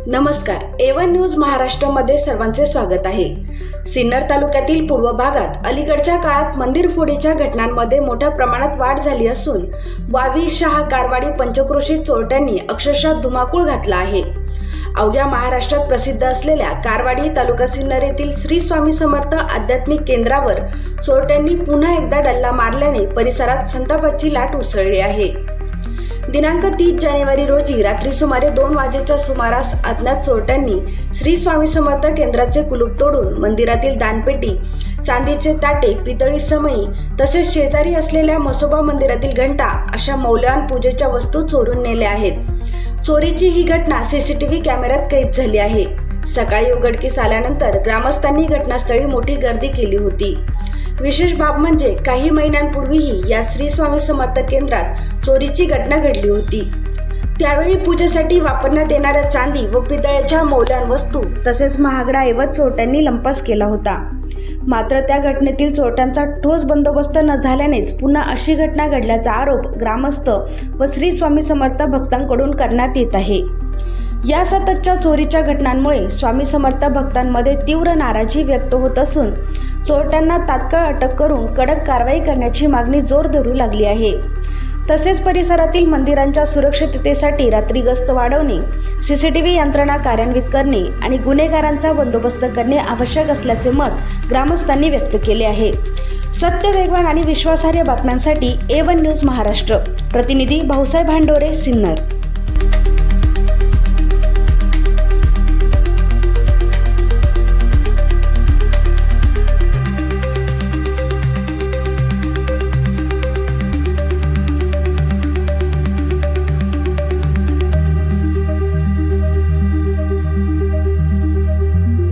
नमस्कार, A1 news महाराष्ट्रामध्ये सर्वांचे स्वागत आहे. सिन्नर तालुक्यातील पूर्व भागात अलीकडच्या काळात मंदिर फोडीच्या घटनांमध्ये मोठ्या प्रमाणात वाढ झाली असून वावी, शहा, कारवाडी, पंचक्रोशीत चोरट्यांनी अक्षरशः धुमाकूळ घातला आहे. अवघ्या महाराष्ट्रात प्रसिद्ध असलेल्या कारवाडी तालुका सिन्नर येथील श्री स्वामी समर्थ आध्यात्मिक केंद्रावर चोरट्यांनी पुन्हा एकदा डल्ला मारल्याने परिसरात संतापाची लाट उसळली आहे. दिनांक 30 जानेवारी रोजी रात्री सुमारे 2 वाजेच्या सुमारास अज्ञात चोरट्यांनी श्री स्वामी समर्थ केंद्राचे कुलूप तोडून मंदिरातील दानपेटी, चांदीचे ताटे, पितळी समई तसेच शेजारी असलेल्या म्हसोबा मंदिरातील घंटा अशा मौल्यवान पूजेच्या वस्तू चोरून नेल्या आहेत. चोरीची ही घटना सीसीटीव्ही कॅमेऱ्यात कैद झाली आहे. सकाळी उघडकीस आल्यानंतर ग्रामस्थांनी घटनास्थळी मोठी गर्दी केली होती. विशेष बाब म्हणजे काही महिन्यांपूर्वीही या श्री स्वामी समर्थ केंद्रात चोरीची घटना घडली होती. त्यावेळी पूजेसाठी वापरण्यात येणाऱ्या चांदी व पितळेच्या मौल्यवान वस्तू तसेच महागडा ऐवज चोरट्यांनी लंपास केला होता. मात्र त्या घटनेतील चोरट्यांचा ठोस बंदोबस्त न झाल्यानेच पुन्हा अशी घटना घडल्याचा आरोप ग्रामस्थ व श्री स्वामी समर्थ भक्तांकडून करण्यात येत आहे. या सततच्या चोरीच्या घटनांमुळे स्वामी समर्थ भक्तांमध्ये तीव्र नाराजी व्यक्त होत असून चोरट्यांना तात्काळ अटक करून कडक कारवाई करण्याची मागणी जोर धरू लागली आहे. तसेच परिसरातील मंदिरांच्या सुरक्षिततेसाठी रात्री गस्त वाढवणे, सीसीटीव्ही यंत्रणा कार्यान्वित करणे आणि गुन्हेगारांचा बंदोबस्त करणे आवश्यक असल्याचे मत ग्रामस्थांनी व्यक्त केले आहे. सत्य, वेगवान आणि विश्वासार्ह बातम्यांसाठी A1 न्यूज महाराष्ट्र. प्रतिनिधी भाऊसाहेब भांडोरे, सिन्नर.